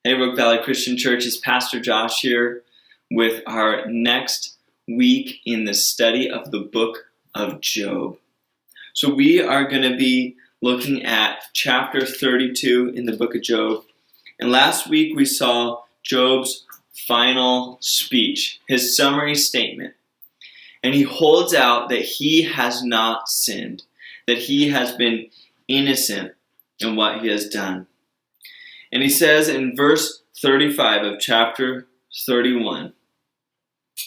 Hey, Brook Valley Christian Church, it's Pastor Josh here with our next week in the study of the book of Job. So we are going to be looking at chapter 32 in the book of Job. And last week we saw Job's final speech, his summary statement. And he holds out that he has not sinned, that he has been innocent in what he has done. And he says in verse 35 of chapter 31,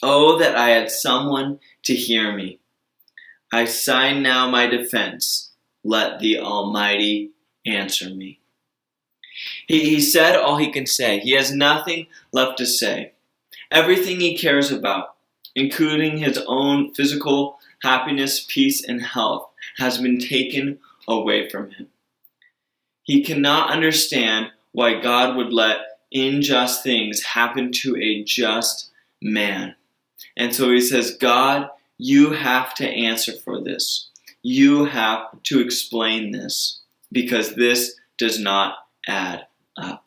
"Oh, that I had someone to hear me. I sign now my defense. Let the Almighty answer me." He said all he can say. He has nothing left to say. Everything he cares about, including his own physical happiness, peace, and health, has been taken away from him. He cannot understand why God would let unjust things happen to a just man. And so he says, God, you have to answer for this. You have to explain this, because this does not add up.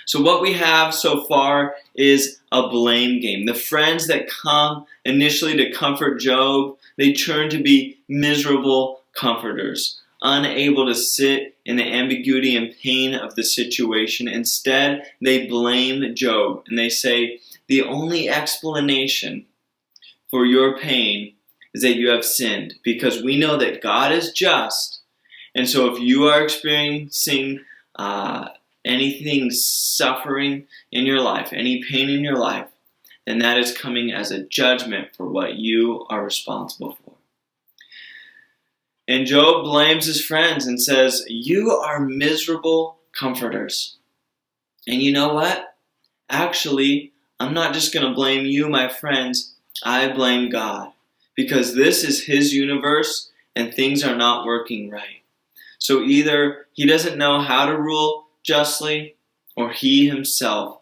So what we have so far is a blame game. The friends that come initially to comfort Job, they turn to be miserable comforters, unable to sit in the ambiguity and pain of the situation. Instead, they blame Job and they say, the only explanation for your pain is that you have sinned, because we know that God is just. And so if you are experiencing anything suffering in your life, any pain in your life, then that is coming as a judgment for what you are responsible for. And Job blames his friends and says, you are miserable comforters. And you know what? Actually, I'm not just going to blame you, my friends. I blame God, because this is his universe and things are not working right. So either he doesn't know how to rule justly, or he himself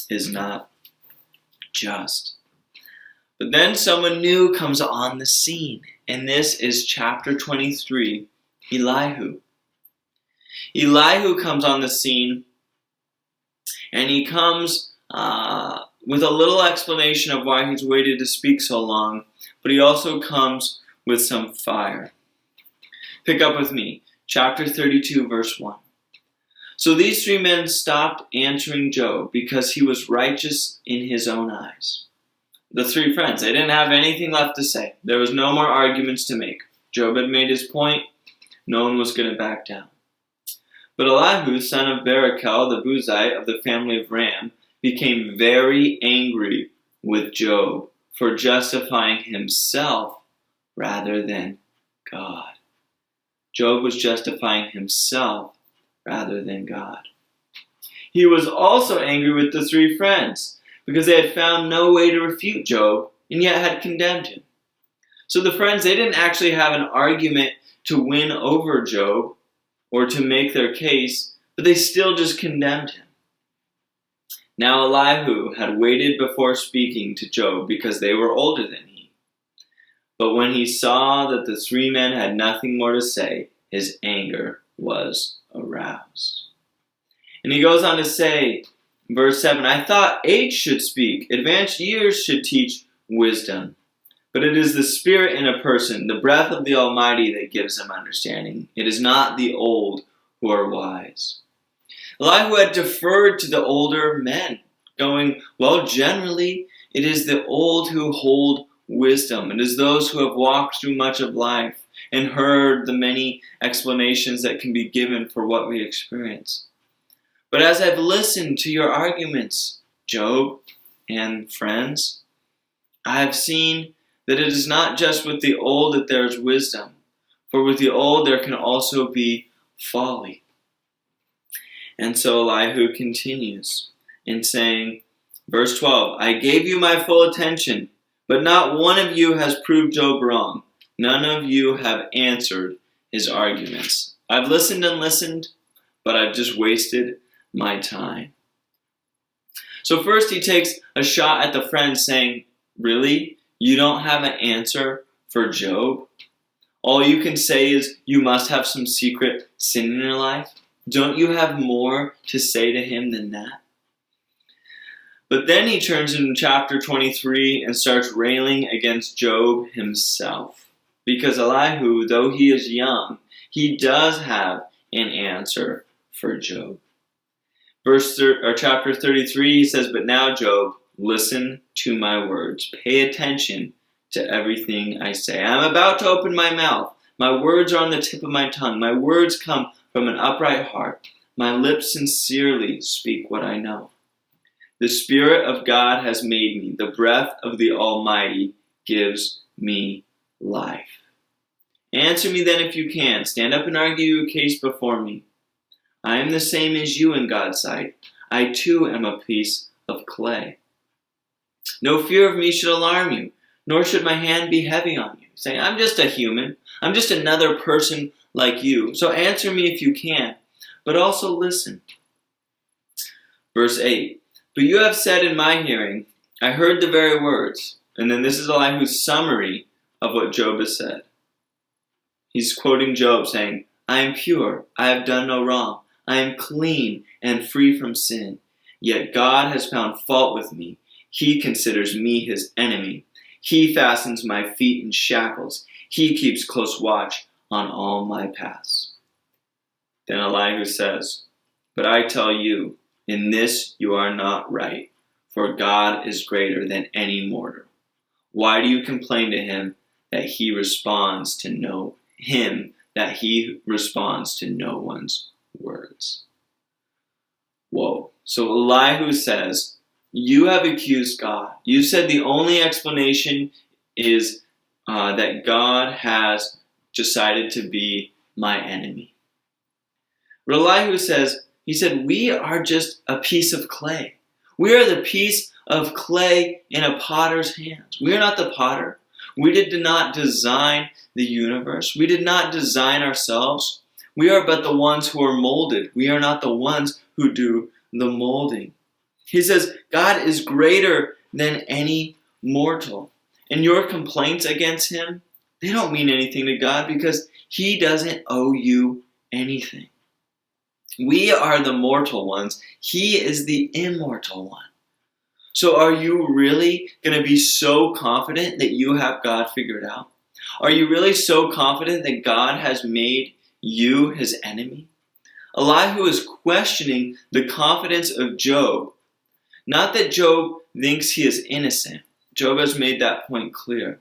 is not just. But then someone new comes on the scene. And this is chapter 23, Elihu. Elihu comes on the scene, and he comes with a little explanation of why he's waited to speak so long, but he also comes with some fire. Pick up with me, chapter 32, verse 1. So these three men stopped answering Job because he was righteous in his own eyes. The three friends, they didn't have anything left to say. There was no more arguments to make. Job had made his point. No one was going to back down. But Elihu, son of Barachel, the Buzite of the family of Ram, became very angry with Job for justifying himself rather than God. Job was justifying himself rather than God. He was also angry with the three friends, because they had found no way to refute Job and yet had condemned him. So the friends, they didn't actually have an argument to win over Job or to make their case, but they still just condemned him. Now Elihu had waited before speaking to Job because they were older than he. But when he saw that the three men had nothing more to say, his anger was aroused. And he goes on to say, verse 7, I thought age should speak, advanced years should teach wisdom. But it is the spirit in a person, the breath of the Almighty, that gives them understanding. It is not the old who are wise. Elihu had deferred to the older men, going, well, generally, it is the old who hold wisdom. It is those who have walked through much of life and heard the many explanations that can be given for what we experience. But as I've listened to your arguments, Job and friends, I have seen that it is not just with the old that there is wisdom, for with the old there can also be folly. And so Elihu continues in saying, verse 12, I gave you my full attention, but not one of you has proved Job wrong. None of you have answered his arguments. I've listened and listened, but I've just wasted my time. So first he takes a shot at the friends saying, really? You don't have an answer for Job? All you can say is you must have some secret sin in your life? Don't you have more to say to him than that? But then he turns in chapter 23 and starts railing against Job himself. Because Elihu, though he is young, he does have an answer for Job. Chapter 33, he says, "But now, Job, listen to my words. Pay attention to everything I say. I'm about to open my mouth. My words are on the tip of my tongue. My words come from an upright heart. My lips sincerely speak what I know. The Spirit of God has made me. The breath of the Almighty gives me life. Answer me then if you can. Stand up and argue your case before me. I am the same as you in God's sight. I too am a piece of clay. No fear of me should alarm you, nor should my hand be heavy on you." Saying, I'm just a human. I'm just another person like you. So answer me if you can, but also listen. Verse 8, "But you have said in my hearing, I heard the very words." And then this is Elihu's summary of what Job has said. He's quoting Job saying, "I am pure, I have done no wrong. I am clean and free from sin. Yet God has found fault with me. He considers me his enemy. He fastens my feet in shackles. He keeps close watch on all my paths." Then Elihu says, "But I tell you, in this you are not right, for God is greater than any mortal. Why do you complain to him that he responds to no one's words?" Whoa. So Elihu says, you have accused God. You said the only explanation is that God has decided to be my enemy. But Elihu says, he said, we are just a piece of clay. We are the piece of clay in a potter's hands. We are not the potter. We did not design the universe. We did not design ourselves. We are but the ones who are molded. We are not the ones who do the molding. He says, God is greater than any mortal. And your complaints against him, they don't mean anything to God because he doesn't owe you anything. We are the mortal ones. He is the immortal one. So are you really going to be so confident that you have God figured out? Are you really so confident that God has made you his enemy? Elihu is questioning the confidence of Job. Not that Job thinks he is innocent. Job has made that point clear.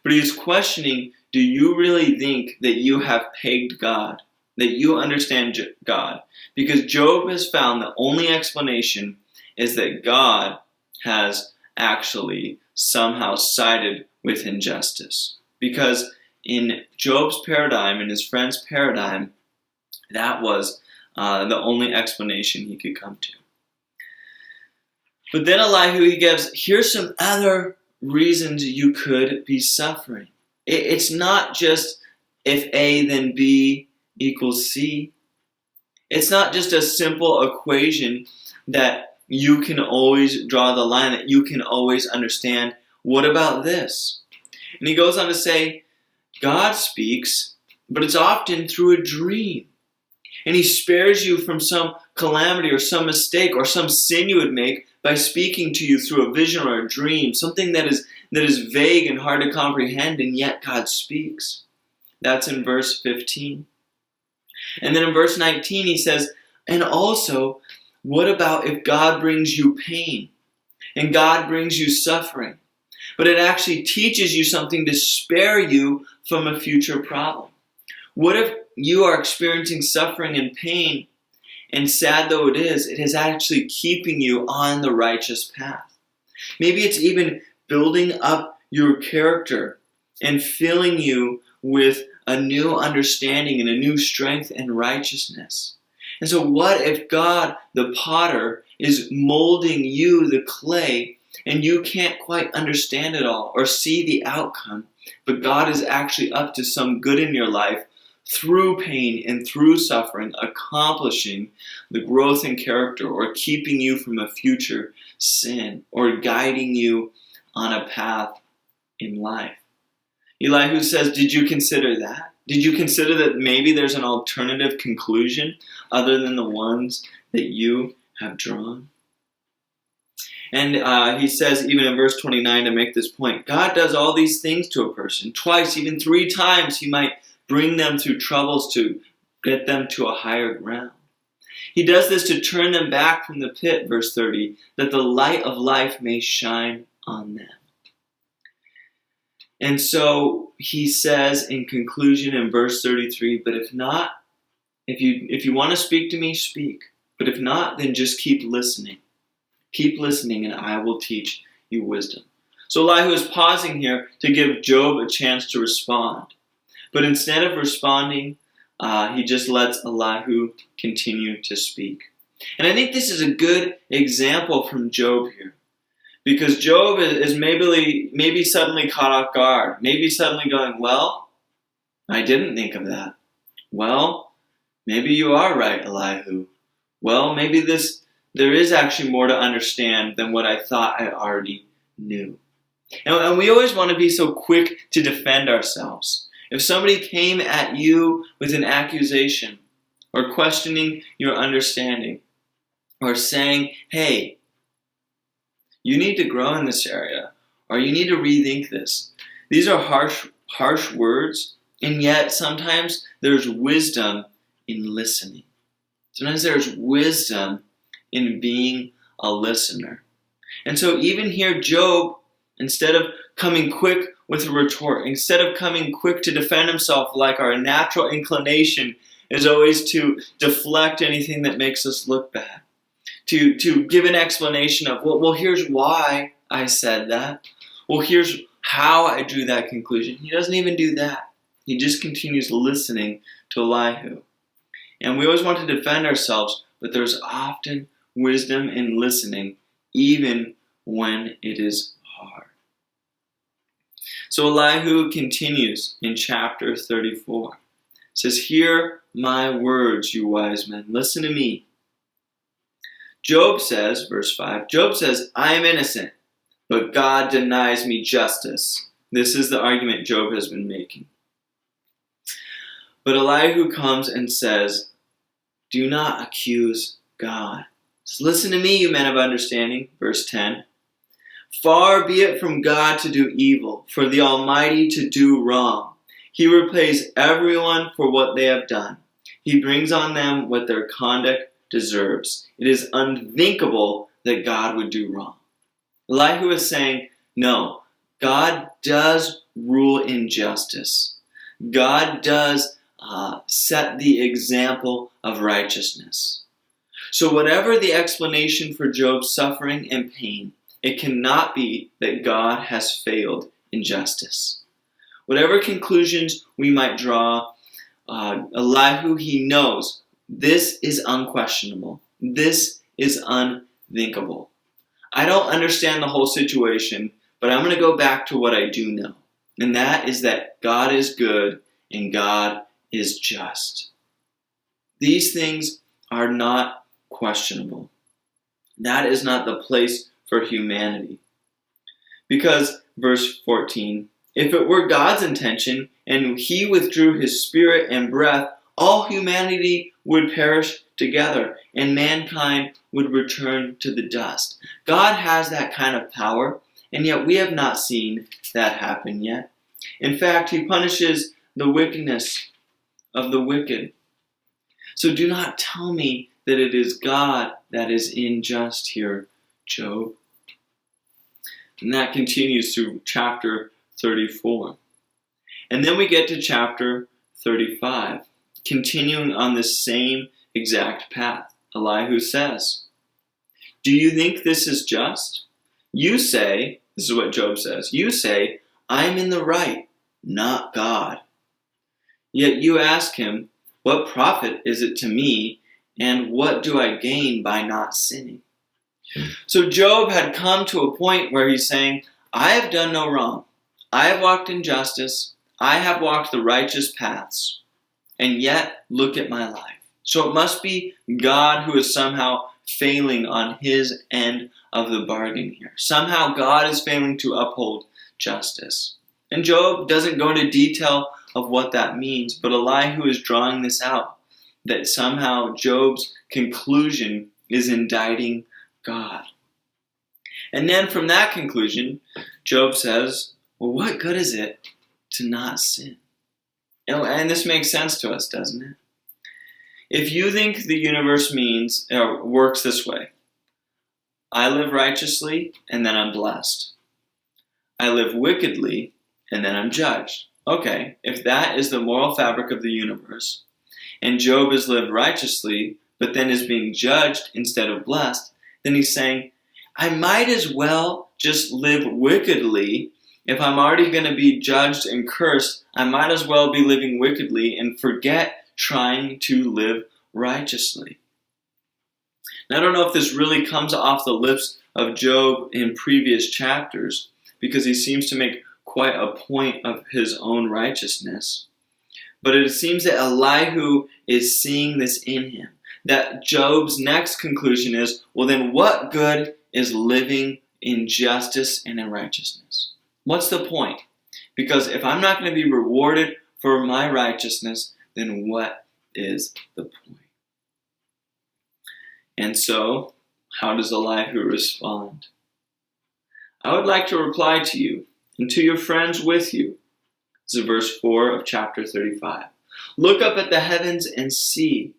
But he is questioning, do you really think that you have pegged God? That you understand God? Because Job has found the only explanation is that God has actually somehow sided with injustice. Because in Job's paradigm, in his friend's paradigm, that was the only explanation he could come to. But then Elihu, he gives, here's some other reasons you could be suffering. It's not just if A then B equals C. It's not just a simple equation that you can always draw the line, that you can always understand. What about this? And he goes on to say, God speaks, but it's often through a dream. And he spares you from some calamity or some mistake or some sin you would make by speaking to you through a vision or a dream, something that is vague and hard to comprehend, and yet God speaks. That's in verse 15. And then in verse 19 he says, and also, what about if God brings you pain and God brings you suffering, but it actually teaches you something to spare you from a future problem? What if you are experiencing suffering and pain, and sad though it is actually keeping you on the righteous path? Maybe it's even building up your character and filling you with a new understanding and a new strength and righteousness. And so what if God, the potter, is molding you, the clay, and you can't quite understand it all or see the outcome, but God is actually up to some good in your life through pain and through suffering, accomplishing the growth in character or keeping you from a future sin or guiding you on a path in life? Elihu says, did you consider that? Did you consider that maybe there's an alternative conclusion other than the ones that you have drawn? And he says, even in verse 29, to make this point, God does all these things to a person. Twice, even 3 times, he might bring them through troubles to get them to a higher ground. He does this to turn them back from the pit, verse 30, that the light of life may shine on them. And so he says in conclusion in verse 33, but if not, if you want to speak to me, speak. But if not, then just keep listening. Keep listening and I will teach you wisdom. So Elihu is pausing here to give Job a chance to respond. But instead of responding, he just lets Elihu continue to speak. And I think this is a good example from Job here. Because Job is maybe suddenly caught off guard. Maybe suddenly going, well, I didn't think of that. Well, maybe you are right, Elihu. Well, maybe there is actually more to understand than what I thought I already knew. And we always want to be so quick to defend ourselves. If somebody came at you with an accusation or questioning your understanding or saying, hey, you need to grow in this area or you need to rethink this. These are harsh words, and yet sometimes there's wisdom in listening. Sometimes there's wisdom in being a listener. And so even here, Job, instead of coming quick with a retort, instead of coming quick to defend himself like our natural inclination is always to deflect anything that makes us look bad, to give an explanation of, well, here's why I said that. Well, here's how I drew that conclusion. He doesn't even do that. He just continues listening to Elihu. And we always want to defend ourselves, but there's often wisdom in listening, even when it is hard. So Elihu continues in chapter 34. It says, hear my words, you wise men. Listen to me. Job says, verse 5, Job says, I am innocent, but God denies me justice. This is the argument Job has been making. But Elihu comes and says, do not accuse God. So listen to me, you men of understanding. Verse 10. Far be it from God to do evil, for the Almighty to do wrong. He repays everyone for what they have done. He brings on them what their conduct deserves. It is unthinkable that God would do wrong. Elihu is saying, no, God does rule in justice. God does set the example of righteousness. So whatever the explanation for Job's suffering and pain, it cannot be that God has failed in justice. Whatever conclusions we might draw, Elihu, he knows this is unquestionable. This is unthinkable. I don't understand the whole situation, but I'm going to go back to what I do know. And that is that God is good and God is just. These things are not questionable. That is not the place for humanity. Because, verse 14, if it were God's intention and he withdrew his spirit and breath, all humanity would perish together and mankind would return to the dust. God has that kind of power, and yet we have not seen that happen yet. In fact, he punishes the wickedness of the wicked. So do not tell me that it is God that is unjust here, Job. And that continues through chapter 34. And then we get to chapter 35, continuing on this same exact path. Elihu says, do you think this is just? You say, this is what Job says, you say, I'm in the right, not God. Yet you ask him, what profit is it to me, and what do I gain by not sinning? So Job had come to a point where he's saying, I have done no wrong. I have walked in justice. I have walked the righteous paths. And yet, look at my life. So it must be God who is somehow failing on his end of the bargain here. Somehow God is failing to uphold justice. And Job doesn't go into detail of what that means, but Elihu is drawing this out, that somehow Job's conclusion is indicting God. And then from that conclusion, Job says, well, what good is it to not sin? And this makes sense to us, doesn't it? If you think the universe means or works this way, I live righteously and then I'm blessed. I live wickedly and then I'm judged. Okay, if that is the moral fabric of the universe, and Job has lived righteously, but then is being judged instead of blessed, then he's saying, I might as well just live wickedly. If I'm already going to be judged and cursed, I might as well be living wickedly and forget trying to live righteously. Now, I don't know if this really comes off the lips of Job in previous chapters, because he seems to make quite a point of his own righteousness. But it seems that Elihu is seeing this in him. That Job's next conclusion is, well then what good is living in justice and in righteousness? What's the point? Because if I'm not going to be rewarded for my righteousness, then what is the point? And so, how does Elihu respond? I would like to reply to you and to your friends with you. This is verse 4 of chapter 35. Look up at the heavens and see.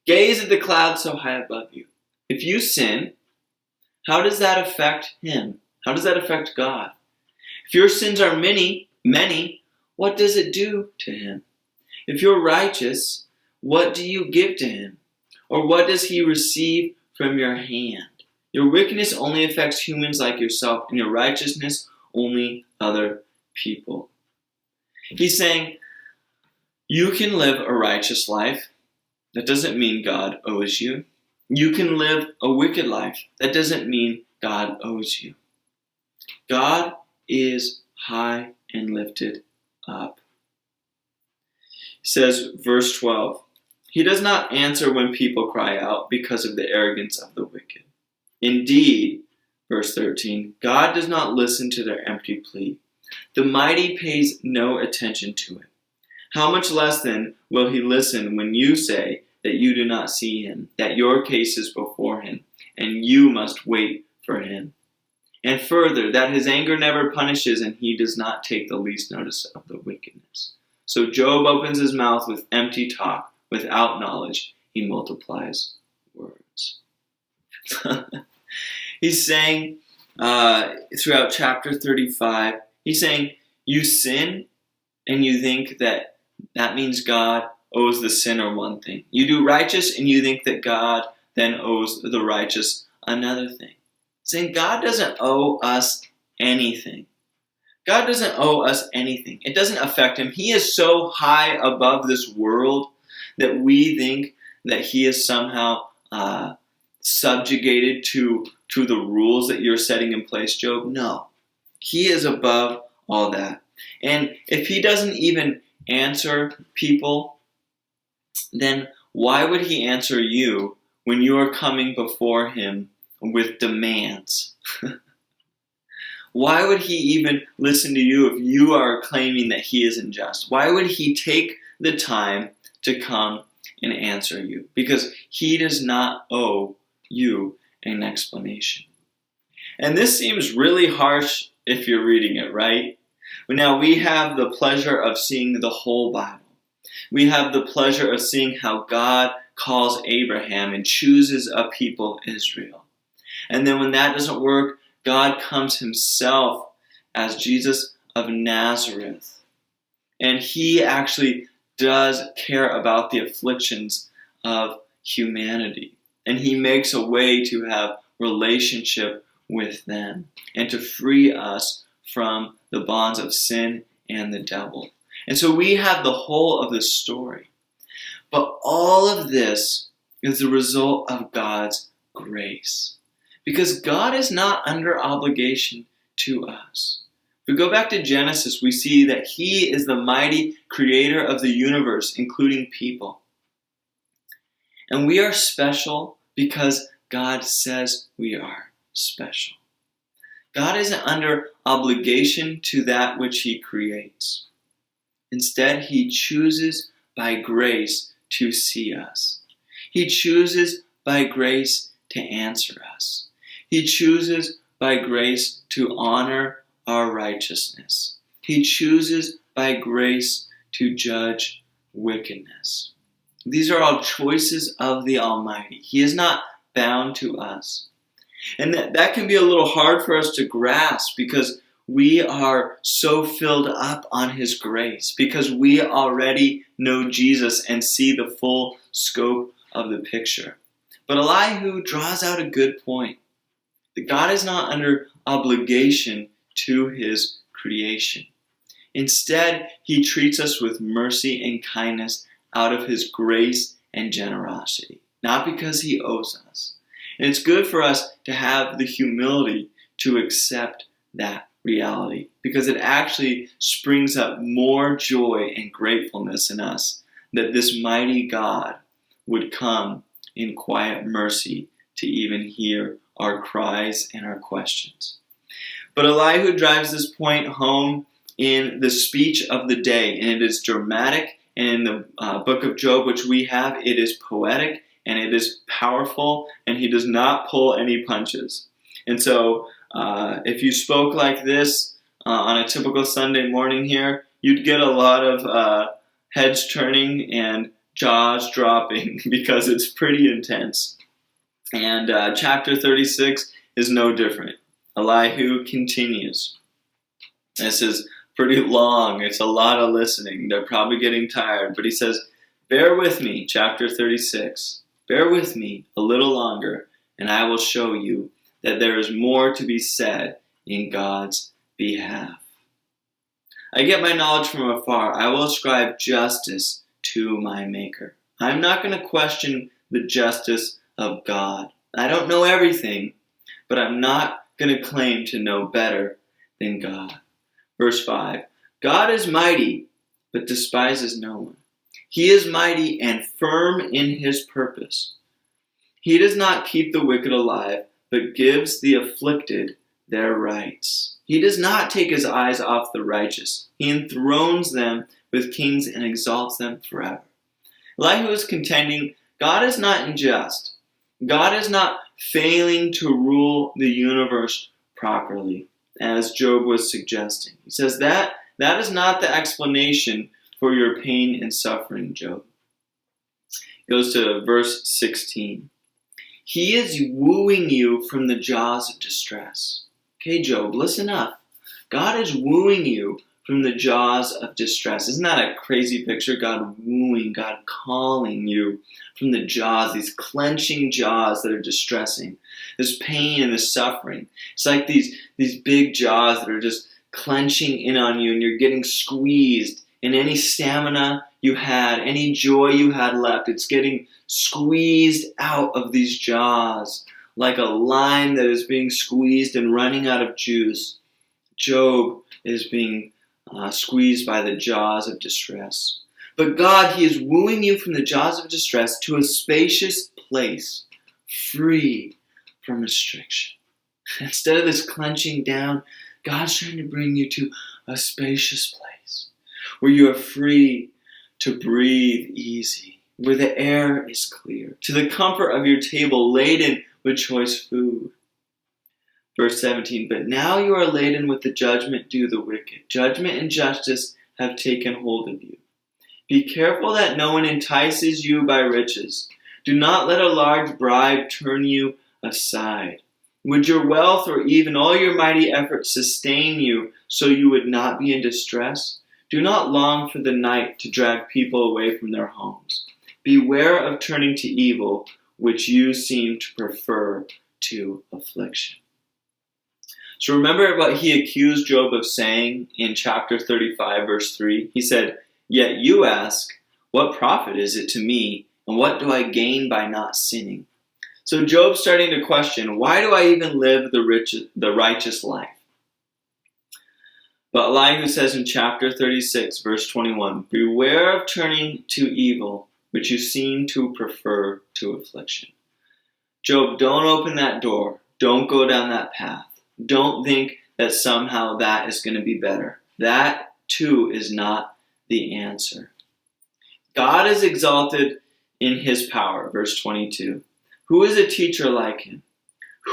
Gaze at the clouds so high above you. If you sin, how does that affect him? How does that affect God? If your sins are many, what does it do to him? If you're righteous, what do you give to him? Or what does he receive from your hand? Your wickedness only affects humans like yourself, and your righteousness only other people. He's saying, you can live a righteous life. That doesn't mean God owes you. You can live a wicked life. That doesn't mean God owes you. God is high and lifted up. He says, verse 12, He does not answer when people cry out because of the arrogance of the wicked. Indeed, verse 13, God does not listen to their empty plea. The mighty pays no attention to it. How much less then will he listen when you say that you do not see him, that your case is before him, and you must wait for him? And further, that his anger never punishes, and he does not take the least notice of the wickedness. So Job opens his mouth with empty talk. Without knowledge, he multiplies words. He's saying, throughout chapter 35, he's saying, you sin, and you think that means God owes the sinner one thing. You do righteous, and you think that God then owes the righteous another thing. Saying God doesn't owe us anything. God doesn't owe us anything. It doesn't affect him. He is so high above this world that we think that he is somehow subjugated to the rules that you're setting in place, Job. No. He is above all that. And if he doesn't even answer people, then why would he answer you when you are coming before him with demands? Why would he even listen to you if you are claiming that he is unjust? Why would he take the time to come and answer you? Because he does not owe you an explanation. And this seems really harsh if you're reading it, right? But now we have the pleasure of seeing the whole Bible. We have the pleasure of seeing how God calls Abraham and chooses a people, Israel. And then when that doesn't work, God comes himself as Jesus of Nazareth. And he actually does care about the afflictions of humanity. And he makes a way to have relationship with them and to free us from the bonds of sin and the devil. And so we have the whole of the story. But all of this is the result of God's grace. Because God is not under obligation to us. If we go back to Genesis, we see that he is the mighty creator of the universe, including people. And we are special because God says we are special. God isn't under obligation to that which he creates. Instead, he chooses by grace to see us. He chooses by grace to answer us. He chooses by grace to honor our righteousness. He chooses by grace to judge wickedness. These are all choices of the Almighty. He is not bound to us. And that can be a little hard for us to grasp because we are so filled up on His grace, because we already know Jesus and see the full scope of the picture. But Elihu draws out a good point, that God is not under obligation to His creation. Instead, He treats us with mercy and kindness out of His grace and generosity, not because He owes us. And it's good for us to have the humility to accept that reality, because it actually springs up more joy and gratefulness in us that this mighty God would come in quiet mercy to even hear our cries and our questions. But Elihu drives this point home in the speech of the day, and it is dramatic, and in the book of Job, which we have, it is poetic, and it is powerful, and he does not pull any punches. And so, if you spoke like this on a typical Sunday morning here, you'd get a lot of heads turning and jaws dropping because it's pretty intense. And chapter 36 is no different. Elihu continues. This is pretty long. It's a lot of listening. They're probably getting tired. But he says, "Bear with me," chapter 36. "Bear with me a little longer, and I will show you that there is more to be said in God's behalf. I get my knowledge from afar. I will ascribe justice to my Maker." I'm not going to question the justice of God. I don't know everything, but I'm not going to claim to know better than God. Verse 5, "God is mighty, but despises no one. He is mighty and firm in His purpose. He does not keep the wicked alive, but gives the afflicted their rights. He does not take His eyes off the righteous. He enthrones them with kings and exalts them forever." Elihu is contending God is not unjust. God is not failing to rule the universe properly, as Job was suggesting. He says that is not the explanation for your pain and suffering, Job. He goes to verse 16. "He is wooing you from the jaws of distress." Okay, Job, listen up. God is wooing you from the jaws of distress. Isn't that a crazy picture? God wooing, God calling you from the jaws, these clenching jaws that are distressing. This pain and this suffering. It's like these big jaws that are just clenching in on you, and you're getting squeezed. And any stamina you had, any joy you had left, it's getting squeezed out of these jaws like a lime that is being squeezed and running out of juice. Job is being squeezed by the jaws of distress. But God, He is wooing you from the jaws of distress to a spacious place, free from restriction. Instead of this clenching down, God's trying to bring you to a spacious place where you are free to breathe easy, where the air is clear, to the comfort of your table laden with choice food. Verse 17, "But now you are laden with the judgment due the wicked. Judgment and justice have taken hold of you. Be careful that no one entices you by riches. Do not let a large bribe turn you aside. Would your wealth or even all your mighty efforts sustain you so you would not be in distress? Do not long for the night to drag people away from their homes. Beware of turning to evil, which you seem to prefer to affliction." So remember what he accused Job of saying in chapter 35, verse 3? He said, "Yet you ask, what profit is it to me, and what do I gain by not sinning?" So Job's starting to question, why do I even live the righteous life? But Elihu says in chapter 36, verse 21, "Beware of turning to evil, which you seem to prefer to affliction." Job, don't open that door. Don't go down that path. Don't think that somehow that is going to be better. That too is not the answer. God is exalted in his power, verse 22. Who is a teacher like him?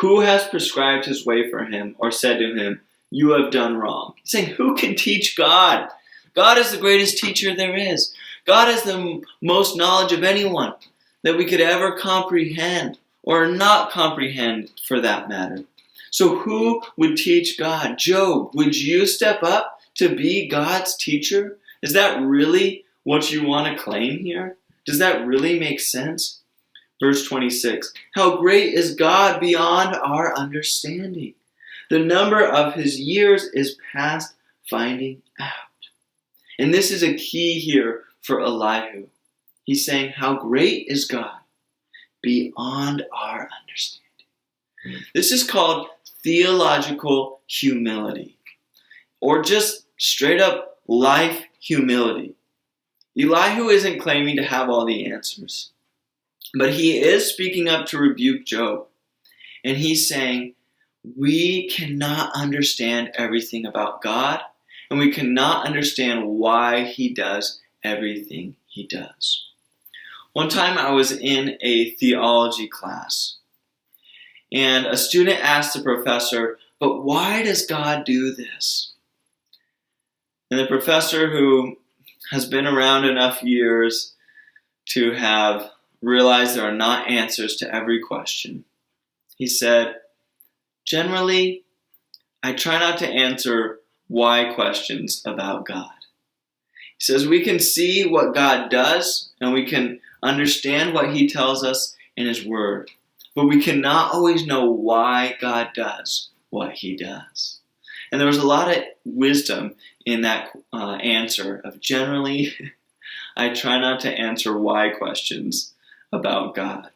Who has prescribed his way for him or said to him, you have done wrong? He's saying, who can teach God? God is the greatest teacher there is. God has the most knowledge of anyone that we could ever comprehend or not comprehend for that matter. So who would teach God? Job, would you step up to be God's teacher? Is that really what you want to claim here? Does that really make sense? Verse 26, how great is God beyond our understanding. The number of his years is past finding out. And this is a key here for Elihu. He's saying, how great is God beyond our understanding. This is called theological humility, or just straight up life humility. Elihu isn't claiming to have all the answers, but he is speaking up to rebuke Job. And he's saying, we cannot understand everything about God, and we cannot understand why he does everything he does. One time I was in a theology class, and a student asked the professor, but why does God do this? And the professor, who has been around enough years to have realized there are not answers to every question, he said, generally, I try not to answer why questions about God. He says we can see what God does and we can understand what he tells us in his word, but we cannot always know why God does what he does. And there was a lot of wisdom in that answer of generally, I try not to answer why questions about God.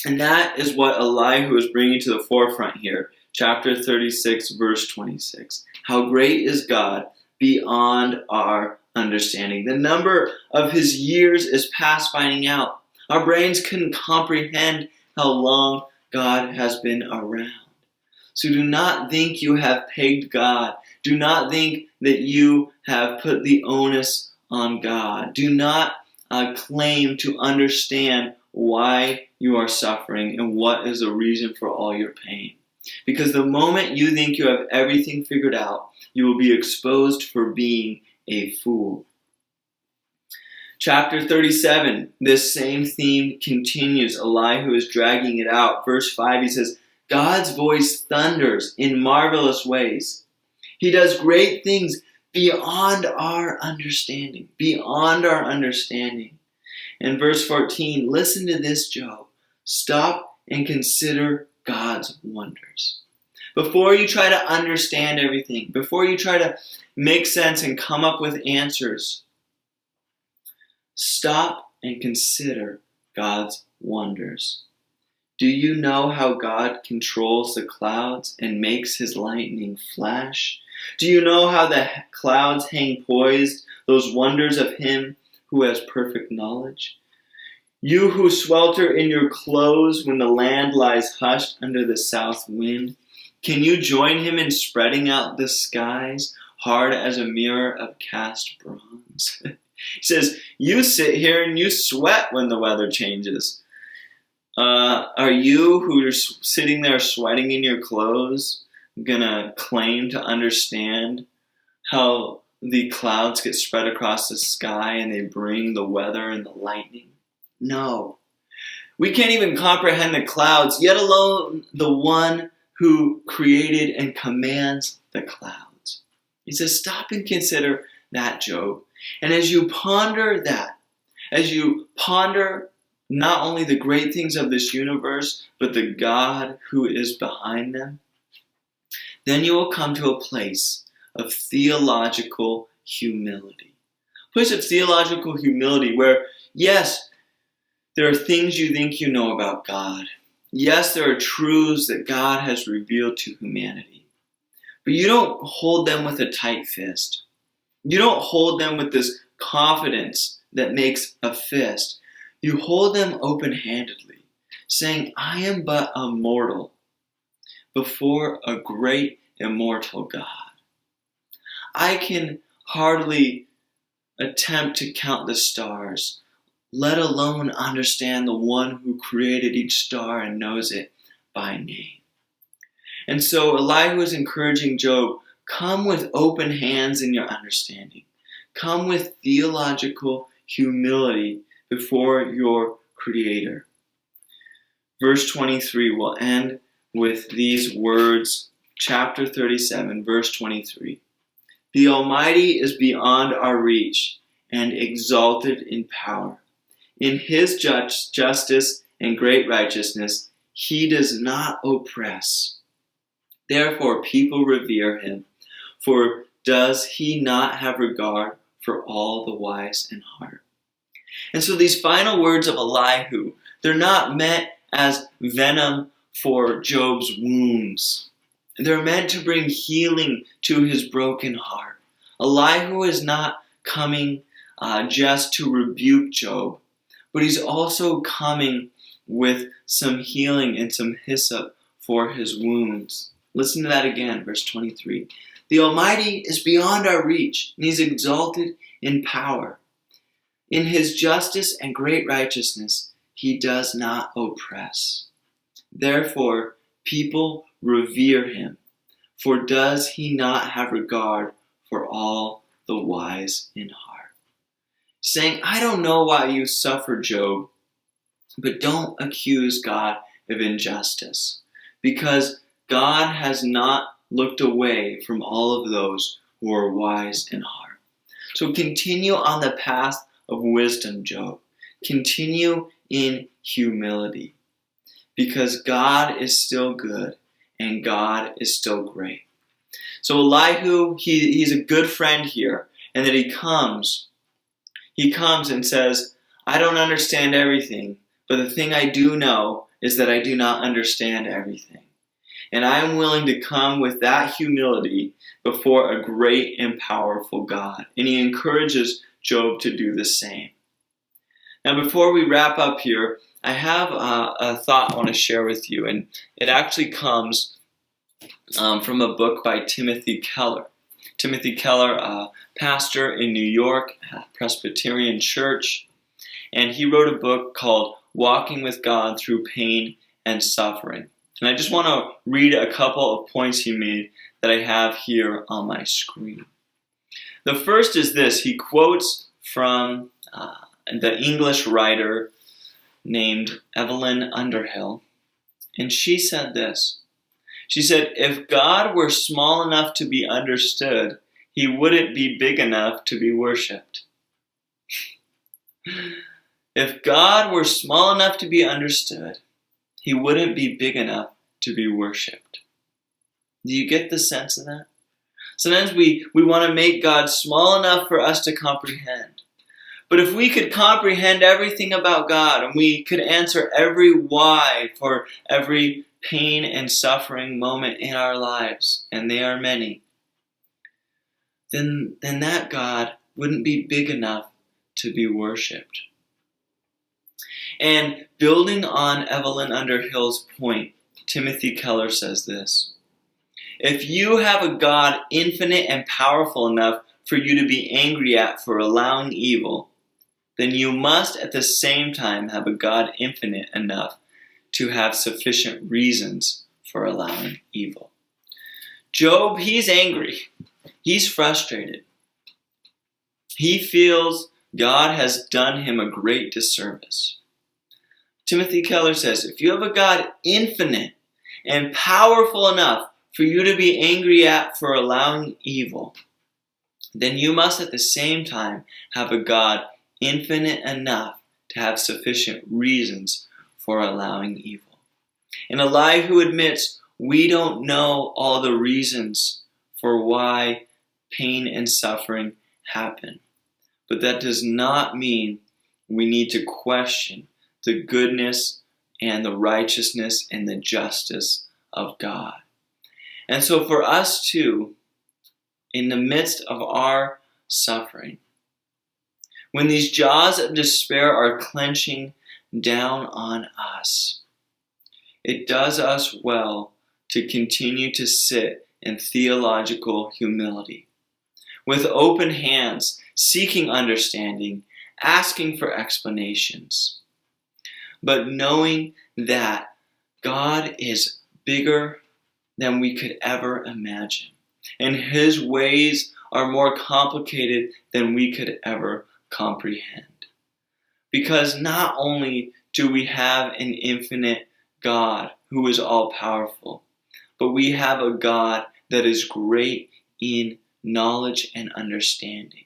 And that is what Elihu is bringing to the forefront here. Chapter 36, verse 26. How great is God beyond our understanding. The number of his years is past finding out. Our brains couldn't comprehend how long God has been around. So do not think you have pegged God. Do not think that you have put the onus on God. Do not claim to understand why you are suffering and what is the reason for all your pain. Because the moment you think you have everything figured out, you will be exposed for being a fool. Chapter 37, this same theme continues. Elihu is dragging it out. Verse 5, he says, God's voice thunders in marvelous ways. He does great things beyond our understanding. Beyond our understanding. In verse 14, listen to this, Job. Stop and consider God's wonders. Before you try to understand everything, before you try to make sense and come up with answers, stop and consider God's wonders. Do you know how God controls the clouds and makes his lightning flash? Do you know how the clouds hang poised, those wonders of him who has perfect knowledge? You who swelter in your clothes when the land lies hushed under the south wind, can you join him in spreading out the skies, hard as a mirror of cast bronze? He says, you sit here and you sweat when the weather changes. Are you who are sitting there sweating in your clothes gonna claim to understand how the clouds get spread across the sky and they bring the weather and the lightning? No. We can't even comprehend the clouds, yet alone the one who created and commands the clouds. He says, stop and consider that, Job. And as you ponder that, as you ponder not only the great things of this universe, but the God who is behind them, then you will come to a place of theological humility. A place of theological humility where, yes, there are things you think you know about God. Yes, there are truths that God has revealed to humanity. But you don't hold them with a tight fist. You don't hold them with this confidence that makes a fist. You hold them open-handedly, saying, I am but a mortal before a great immortal God. I can hardly attempt to count the stars, let alone understand the one who created each star and knows it by name. And so Elihu is encouraging Job, come with open hands in your understanding. Come with theological humility before your Creator. Verse 23 will end with these words, chapter 37, verse 23. The Almighty is beyond our reach and exalted in power. In his justice and great righteousness, he does not oppress. Therefore, people revere him. For does he not have regard for all the wise in heart? And so these final words of Elihu, they're not meant as venom for Job's wounds. They're meant to bring healing to his broken heart. Elihu is not coming just to rebuke Job, but he's also coming with some healing and some hyssop for his wounds. Listen to that again, verse 23. The Almighty is beyond our reach, and he's exalted in power. In his justice and great righteousness, he does not oppress. Therefore, people revere him. For does he not have regard for all the wise in heart? Saying, I don't know why you suffer, Job, but don't accuse God of injustice, because God has not looked away from all of those who are wise in heart. So continue on the path of wisdom, Job. Continue in humility, because God is still good and God is still great. So Elihu, he's a good friend here, and that he comes and says, I don't understand everything, but the thing I do know is that I do not understand everything. And I am willing to come with that humility before a great and powerful God. And he encourages Job to do the same. Now, before we wrap up here, I have a thought I want to share with you. And it actually comes from a book by Timothy Keller. Timothy Keller, a pastor in New York, Presbyterian Church. And he wrote a book called Walking with God Through Pain and Suffering. And I just want to read a couple of points he made that I have here on my screen. The first is this. He quotes from the English writer named Evelyn Underhill. And she said this. She said, if God were small enough to be understood, he wouldn't be big enough to be worshipped. If God were small enough to be understood, he wouldn't be big enough to be worshipped. Do you get the sense of that? Sometimes we want to make God small enough for us to comprehend. But if we could comprehend everything about God, and we could answer every why for every pain and suffering moment in our lives, and they are many, then that God wouldn't be big enough to be worshipped. And building on Evelyn Underhill's point, Timothy Keller says this. If you have a God infinite and powerful enough for you to be angry at for allowing evil, then you must at the same time have a God infinite enough to have sufficient reasons for allowing evil. Job, he's angry. He's frustrated. He feels God has done him a great disservice. Timothy Keller says, if you have a God infinite and powerful enough for you to be angry at for allowing evil, then you must at the same time have a God infinite enough to have sufficient reasons for allowing evil. And Elihu admits we don't know all the reasons for why pain and suffering happen. But that does not mean we need to question the goodness and the righteousness and the justice of God. And so for us too, in the midst of our suffering, when these jaws of despair are clenching down on us, it does us well to continue to sit in theological humility, with open hands, seeking understanding, asking for explanations, but knowing that God is bigger than we could ever imagine, and His ways are more complicated than we could ever comprehend. Because not only do we have an infinite God who is all-powerful, but we have a God that is great in knowledge and understanding.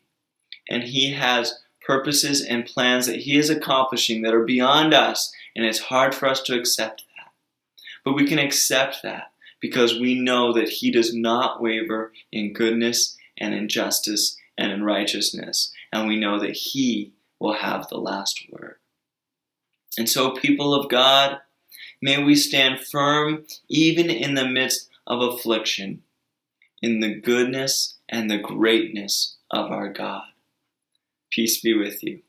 And He has purposes and plans that He is accomplishing that are beyond us, and it's hard for us to accept that. But we can accept that because we know that He does not waver in goodness and in justice and in righteousness. And we know that He will have the last word. And so, people of God, may we stand firm even in the midst of affliction, in the goodness and the greatness of our God. Peace be with you.